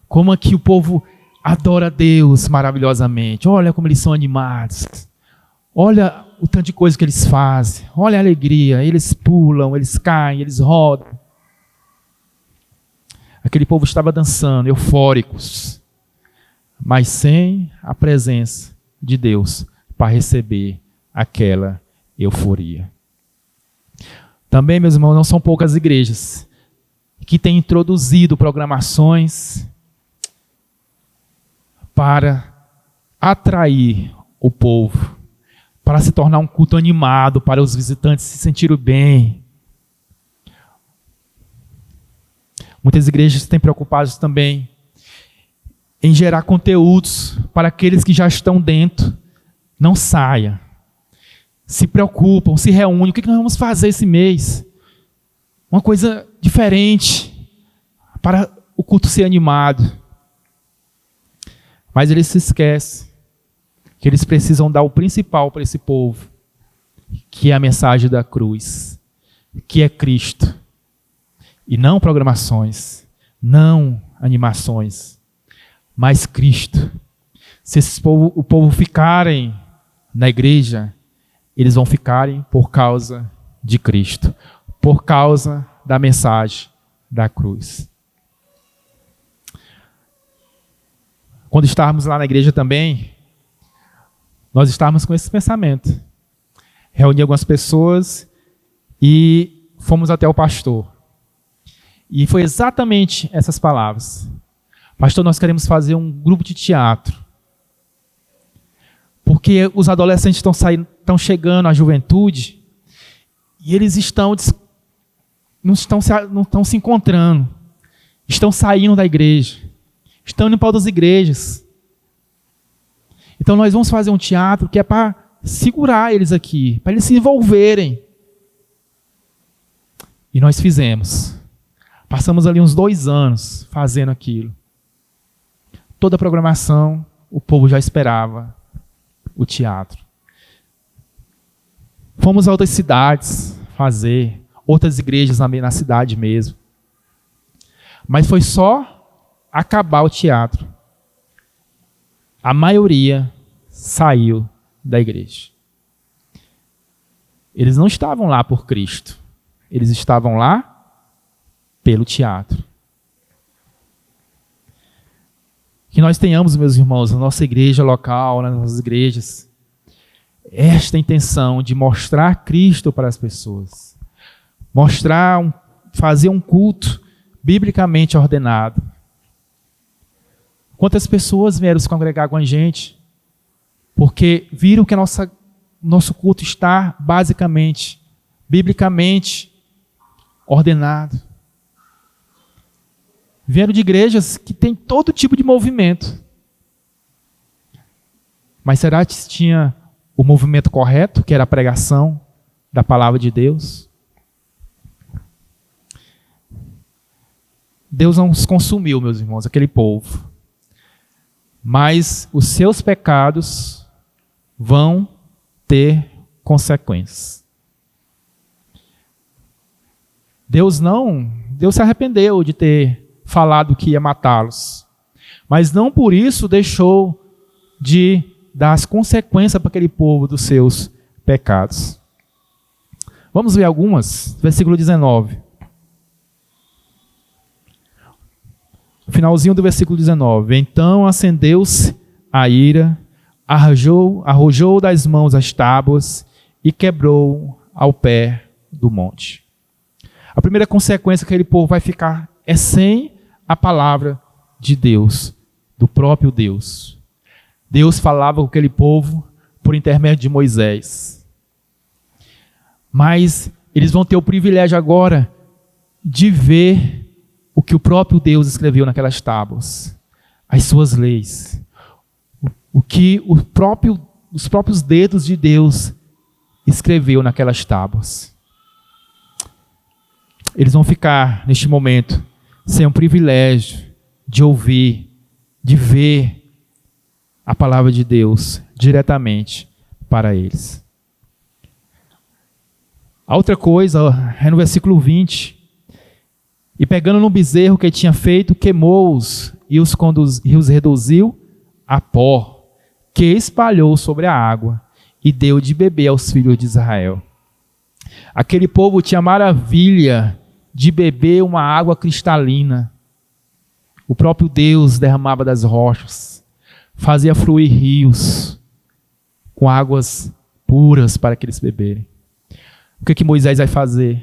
Como aqui o povo adora a Deus maravilhosamente. Olha como eles são animados. Olha o tanto de coisa que eles fazem. Olha a alegria. Eles pulam, eles caem, eles rodam. Aquele povo estava dançando, eufóricos, mas sem a presença de Deus para receber aquela euforia. Também, meus irmãos, não são poucas igrejas que têm introduzido programações para atrair o povo, para se tornar um culto animado, para os visitantes se sentirem bem. Muitas igrejas têm preocupadas também em gerar conteúdos para aqueles que já estão dentro. Não saia. Se preocupam, se reúnem. O que nós vamos fazer esse mês? Uma coisa diferente para o culto ser animado. Mas eles se esquecem que eles precisam dar o principal para esse povo, que é a mensagem da cruz, que é Cristo. E não programações, não animações, mas Cristo. Se o povo ficarem na igreja, eles vão ficarem por causa de Cristo, por causa da mensagem da cruz. Quando estávamos lá na igreja também, nós estávamos com esse pensamento. Reuni algumas pessoas e fomos até o pastor. E foi exatamente essas palavras. Pastor, nós queremos fazer um grupo de teatro. Porque os adolescentes estão chegando à juventude e eles não estão se encontrando. Estão saindo da igreja. Estão indo para outras igrejas. Então nós vamos fazer um teatro que é para segurar eles aqui, para eles se envolverem. E nós fizemos. Passamos ali uns 2 anos fazendo aquilo. Toda a programação, o povo já esperava o teatro. Fomos a outras cidades fazer, outras igrejas na cidade mesmo. Mas foi só acabar o teatro. A maioria saiu da igreja. Eles não estavam lá por Cristo. Eles estavam lá pelo teatro. Que nós tenhamos, meus irmãos, na nossa igreja local, nas nossas igrejas, esta intenção de mostrar Cristo para as pessoas. Fazer um culto biblicamente ordenado. Quantas pessoas vieram se congregar com a gente porque viram que nosso culto está basicamente, biblicamente ordenado. Vieram de igrejas que tem todo tipo de movimento. Mas será que tinha o movimento correto, que era a pregação da palavra de Deus? Deus não os consumiu, meus irmãos, aquele povo. Mas os seus pecados vão ter consequências. Deus se arrependeu de ter falado que ia matá-los, mas não por isso deixou de dar as consequências para aquele povo dos seus pecados. Vamos ver algumas, versículo 19. Finalzinho do versículo 19. Então acendeu-se a ira, arrojou das mãos as tábuas e quebrou ao pé do monte. A primeira consequência que aquele povo vai ficar é sem a palavra de Deus, do próprio Deus. Deus falava com aquele povo por intermédio de Moisés. Mas eles vão ter o privilégio agora de ver o que o próprio Deus escreveu naquelas tábuas, as suas leis, o que os próprios dedos de Deus escreveu naquelas tábuas. Eles vão ficar, neste momento, sem o privilégio de ouvir, de ver a palavra de Deus diretamente para eles. A outra coisa é no versículo 20. E pegando no bezerro que ele tinha feito, queimou-os e os reduziu a pó, que espalhou sobre a água e deu de beber aos filhos de Israel. Aquele povo tinha maravilha de beber uma água cristalina. O próprio Deus derramava das rochas, fazia fluir rios com águas puras para que eles beberem. O que Moisés vai fazer?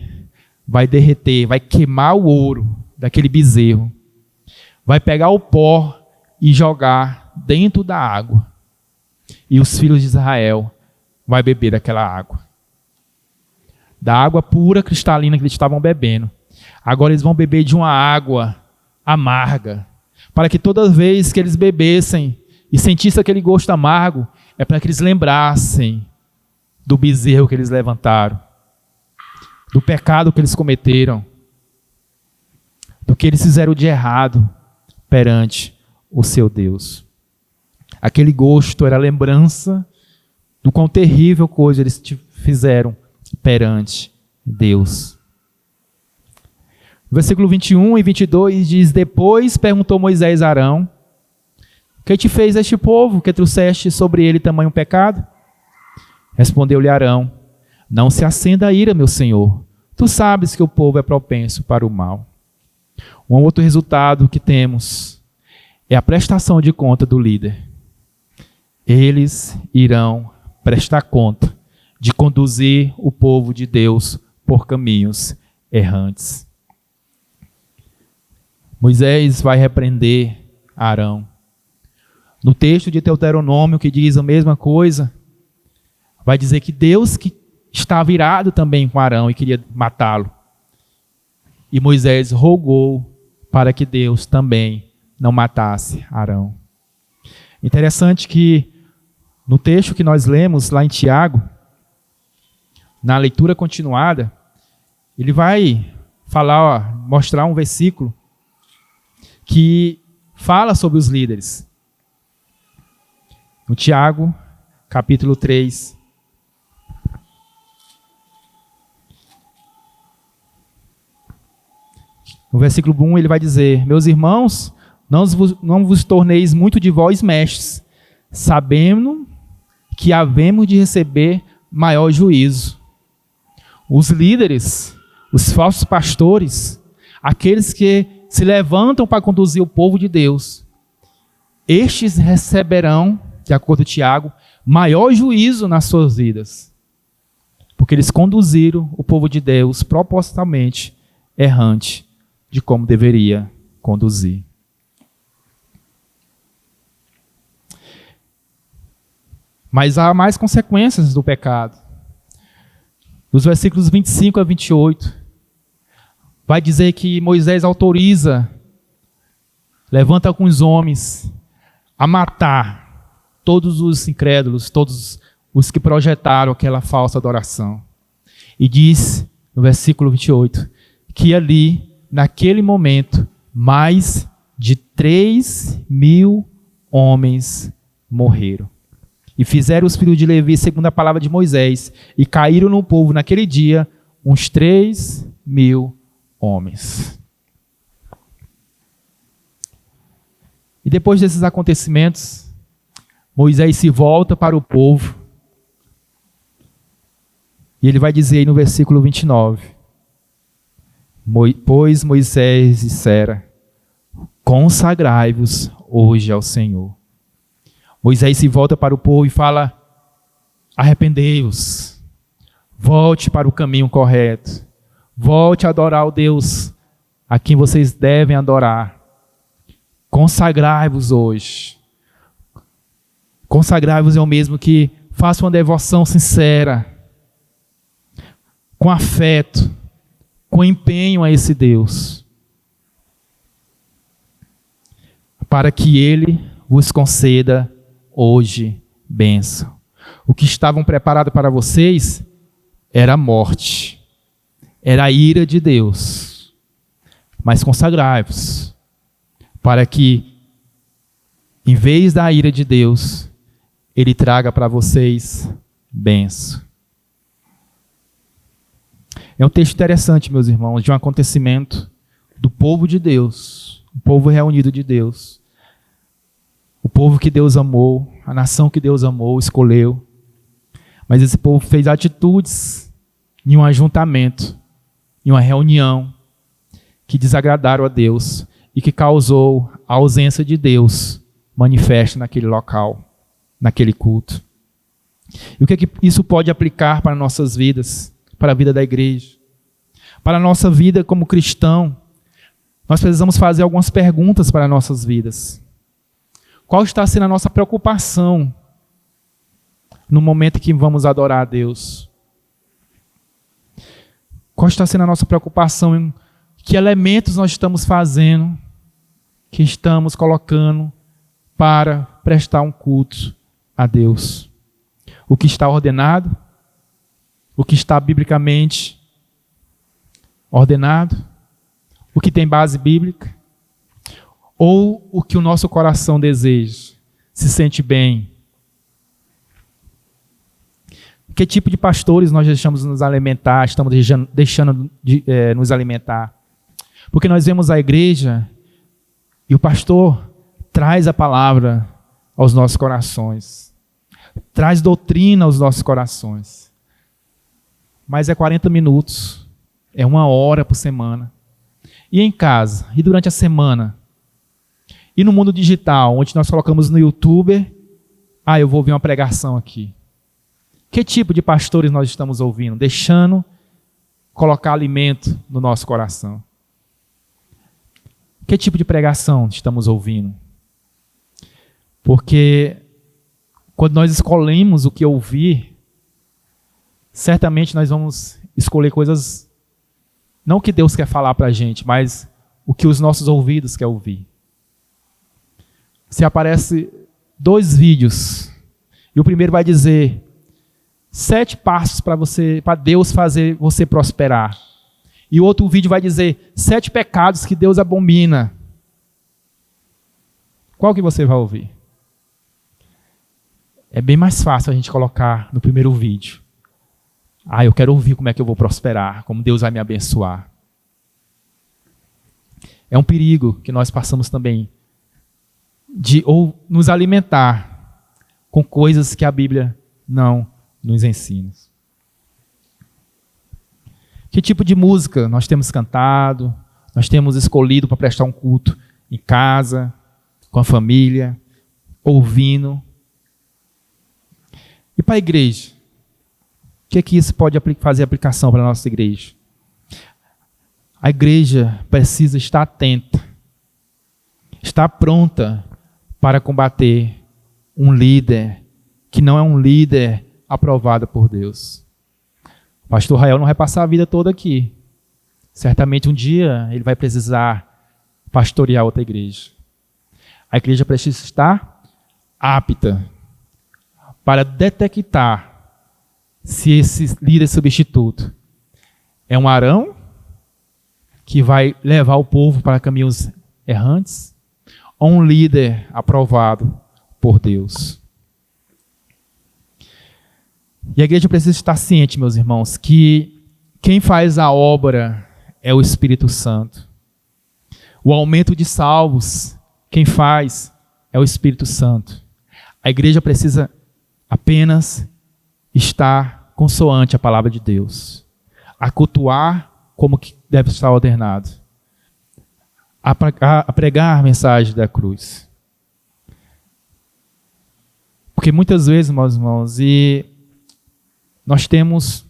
Vai derreter, vai queimar o ouro daquele bezerro, vai pegar o pó e jogar dentro da água. E os filhos de Israel vão beber daquela água. Da água pura, cristalina que eles estavam bebendo. Agora eles vão beber de uma água amarga, para que toda vez que eles bebessem e sentissem aquele gosto amargo, é para que eles lembrassem do bezerro que eles levantaram, do pecado que eles cometeram, do que eles fizeram de errado perante o seu Deus. Aquele gosto era a lembrança do quão terrível coisa eles fizeram perante Deus. Versículo 21 e 22 diz: Depois perguntou Moisés a Arão: Que te fez este povo, que trouxeste sobre ele tamanho pecado? Respondeu-lhe Arão: Não se acenda a ira, meu senhor. Tu sabes que o povo é propenso para o mal. Um outro resultado que temos é a prestação de conta do líder. Eles irão prestar conta de conduzir o povo de Deus por caminhos errantes. Moisés vai repreender Arão. No texto de Deuteronômio, que diz a mesma coisa, vai dizer que Deus que estava irado também com Arão e queria matá-lo. E Moisés rogou para que Deus também não matasse Arão. Interessante que no texto que nós lemos lá em Tiago, na leitura continuada, ele vai falar, mostrar um versículo que fala sobre os líderes. No Tiago, capítulo 3. No versículo 1 ele vai dizer: Meus irmãos, não vos torneis muito de vós mestres, sabendo que havemos de receber maior juízo. Os líderes, os falsos pastores, aqueles que se levantam para conduzir o povo de Deus, estes receberão, de acordo com Tiago, maior juízo nas suas vidas, porque eles conduziram o povo de Deus propositalmente errante de como deveria conduzir. Mas há mais consequências do pecado. Nos versículos 25 a 28, vai dizer que Moisés autoriza, levanta alguns homens a matar todos os incrédulos, todos os que projetaram aquela falsa adoração. E diz, no versículo 28, que ali, naquele momento, mais de 3.000 homens morreram. E fizeram os filhos de Levi segundo a palavra de Moisés, e caíram no povo naquele dia uns 3.000 homens. E depois desses acontecimentos, Moisés se volta para o povo, e ele vai dizer aí no versículo 29, pois Moisés dissera: consagrai-vos hoje ao Senhor. Moisés se volta para o povo e fala: arrependei-vos, volte para o caminho correto, volte a adorar o Deus a quem vocês devem adorar. Consagrai-vos hoje. Consagrai-vos é o mesmo que faça uma devoção sincera, com afeto, com empenho a esse Deus, para que Ele vos conceda hoje bênção. O que estavam preparados para vocês era a morte, era a ira de Deus. Mas consagrai-vos, para que, em vez da ira de Deus, Ele traga para vocês bênção. É um texto interessante, meus irmãos, de um acontecimento do povo de Deus, o povo reunido de Deus, o povo que Deus amou, a nação que Deus amou, escolheu. Mas esse povo fez atitudes em um ajuntamento, em uma reunião, que desagradaram a Deus e que causou a ausência de Deus manifesta naquele local, naquele culto. E o que é que isso pode aplicar para nossas vidas, para a vida da igreja? Para a nossa vida como cristão, nós precisamos fazer algumas perguntas para nossas vidas. Qual está sendo a nossa preocupação no momento que vamos adorar a Deus? Qual está sendo a nossa preocupação em que elementos nós estamos fazendo, que estamos colocando para prestar um culto a Deus? O que está ordenado? O que está biblicamente ordenado? O que tem base bíblica? Ou o que o nosso coração deseja? Se sente bem? Que tipo de pastores nós deixamos nos alimentar, estamos deixando de nos alimentar? Porque nós vemos a igreja e o pastor traz a palavra aos nossos corações, traz doutrina aos nossos corações. Mas é 40 minutos, é 1 hora por semana. E em casa, e durante a semana, e no mundo digital, onde nós colocamos no YouTube, eu vou ouvir uma pregação aqui. Que tipo de pastores nós estamos ouvindo? Deixando colocar alimento no nosso coração. Que tipo de pregação estamos ouvindo? Porque quando nós escolhemos o que ouvir, certamente nós vamos escolher coisas, não o que Deus quer falar para a gente, mas o que os nossos ouvidos querem ouvir. Se aparece 2 vídeos, e o primeiro vai dizer 7 passos para Deus fazer você prosperar. E o outro vídeo vai dizer 7 pecados que Deus abomina. Qual que você vai ouvir? É bem mais fácil a gente colocar no primeiro vídeo. Eu quero ouvir como é que eu vou prosperar, como Deus vai me abençoar. É um perigo que nós passamos também de ou nos alimentar com coisas que a Bíblia não nos ensina. Que tipo de música nós temos cantado, nós temos escolhido para prestar um culto em casa, com a família, ouvindo? E para a igreja? O que é que isso pode fazer aplicação para a nossa igreja? A igreja precisa estar atenta, estar pronta para combater um líder que não é um líder aprovado por Deus. O pastor Rael não vai passar a vida toda aqui. Certamente um dia ele vai precisar pastorear outra igreja. A igreja precisa estar apta para detectar se esse líder substituto é um Arão que vai levar o povo para caminhos errantes, ou um líder aprovado por Deus. E a igreja precisa estar ciente, meus irmãos, que quem faz a obra é o Espírito Santo. O aumento de salvos, quem faz é o Espírito Santo. A igreja precisa apenas estar consoante à palavra de Deus, a cultuar como que deve estar ordenado, a pregar a mensagem da cruz. Porque muitas vezes, meus irmãos, e nós temos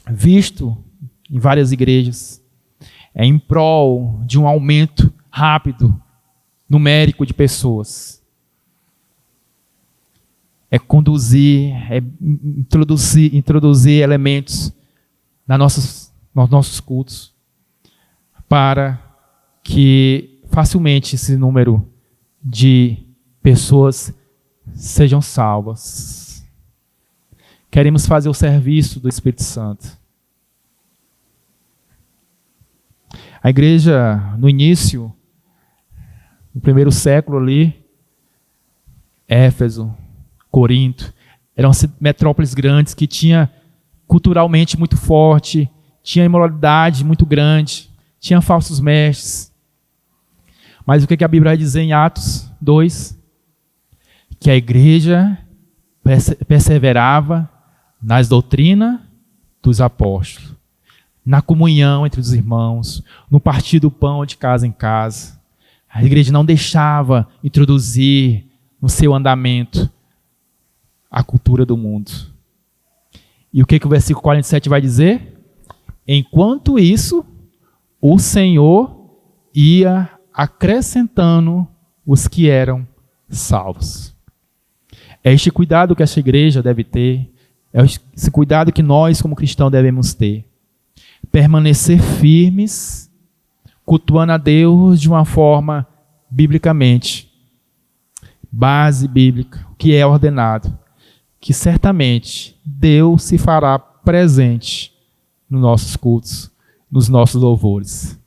visto em várias igrejas, em prol de um aumento rápido, numérico de pessoas. É conduzir, é introduzir elementos nos nossos cultos, para que facilmente esse número de pessoas sejam salvas. Queremos fazer o serviço do Espírito Santo. A igreja, no início, no primeiro século ali, Éfeso, Corinto, eram metrópoles grandes que tinha culturalmente muito forte, tinha imoralidade muito grande, tinha falsos mestres. Mas o que a Bíblia vai dizer em Atos 2? Que a igreja perseverava nas doutrinas dos apóstolos, na comunhão entre os irmãos, no partir do pão de casa em casa. A igreja não deixava introduzir no seu andamento a cultura do mundo. E o que o versículo 47 vai dizer? Enquanto isso, o Senhor ia acrescentando os que eram salvos. É este cuidado que esta igreja deve ter, é esse cuidado que nós, como cristãos, devemos ter. Permanecer firmes, cultuando a Deus de uma forma biblicamente, base bíblica, o que é ordenado, que certamente Deus se fará presente nos nossos cultos, nos nossos louvores.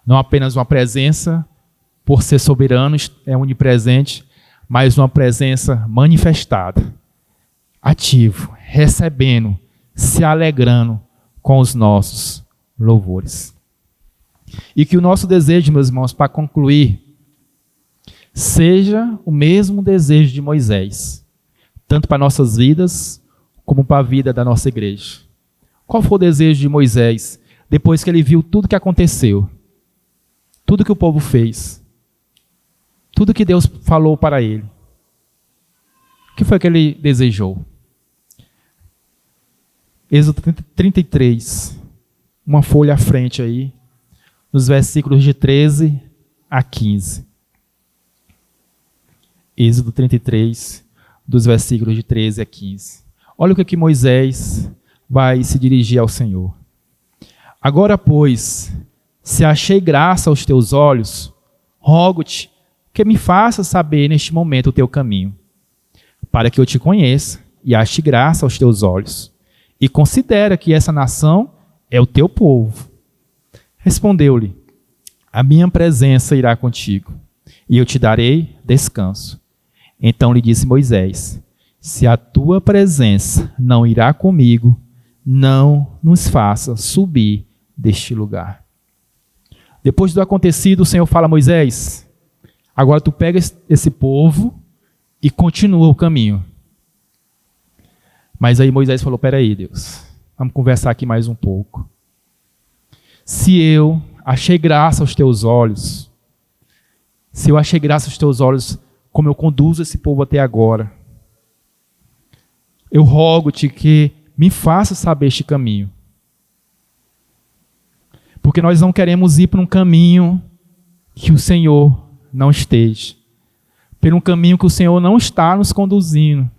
Não apenas uma presença, por ser soberano, é onipresente, mas uma presença manifestada, ativo, recebendo, se alegrando com os nossos louvores. E que o nosso desejo, meus irmãos, para concluir, seja o mesmo desejo de Moisés, tanto para nossas vidas, como para a vida da nossa igreja. Qual foi o desejo de Moisés, depois que ele viu tudo que aconteceu? Tudo que o povo fez? Tudo que Deus falou para ele? O que foi que ele desejou? Êxodo 33, uma folha à frente aí, nos versículos de 13 a 15. Êxodo 33, dos versículos de 13 a 15. Olha o que Moisés vai se dirigir ao Senhor. Agora, pois, se achei graça aos teus olhos, rogo-te que me faças saber neste momento o teu caminho, para que eu te conheça e ache graça aos teus olhos, e considera que essa nação é o teu povo. Respondeu-lhe: a minha presença irá contigo, e eu te darei descanso. Então lhe disse Moisés: se a tua presença não irá comigo, não nos faça subir deste lugar. Depois do acontecido, o Senhor fala a Moisés: agora tu pega esse povo e continua o caminho. Mas aí Moisés falou: peraí, Deus, vamos conversar aqui mais um pouco. Se eu achei graça aos teus olhos, se eu achei graça aos teus olhos, como eu conduzo esse povo até agora, eu rogo-te que me faça saber este caminho. Porque nós não queremos ir por um caminho que o Senhor não esteja, por um caminho que o Senhor não está nos conduzindo.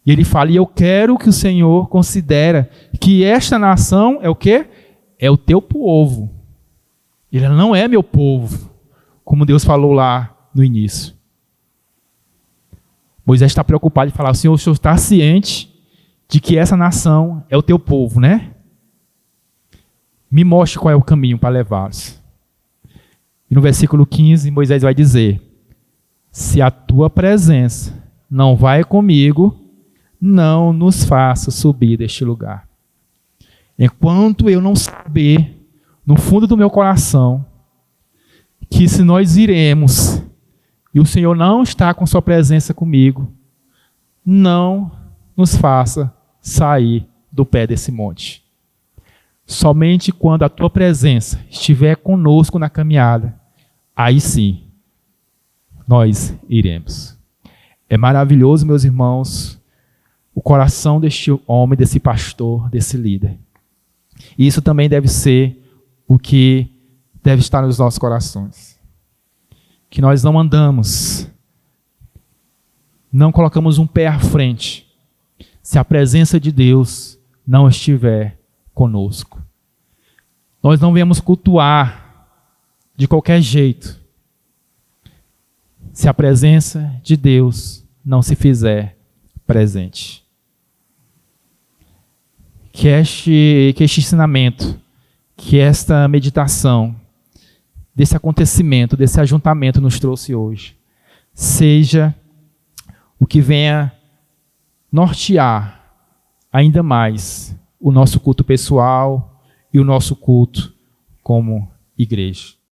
E ele fala: e eu quero que o Senhor considere que esta nação é o quê? É o teu povo. Ele não é meu povo, como Deus falou lá no início. Moisés está preocupado em falar: o Senhor está ciente de que essa nação é o teu povo, né? Me mostre qual é o caminho para levá-los. E no versículo 15, Moisés vai dizer: se a tua presença não vai comigo, não nos faça subir deste lugar. Enquanto eu não saber, no fundo do meu coração, que se nós iremos, e o Senhor não está com sua presença comigo, não nos faça sair do pé desse monte. Somente quando a tua presença estiver conosco na caminhada, aí sim, nós iremos. É maravilhoso, meus irmãos, o coração deste homem, desse pastor, desse líder. E isso também deve ser o que deve estar nos nossos corações. Que nós não andamos, não colocamos um pé à frente, se a presença de Deus não estiver conosco. Nós não viemos cultuar de qualquer jeito, se a presença de Deus não se fizer presente. Que este ensinamento, que esta meditação, desse acontecimento, desse ajuntamento nos trouxe hoje, seja o que venha nortear ainda mais o nosso culto pessoal e o nosso culto como igreja.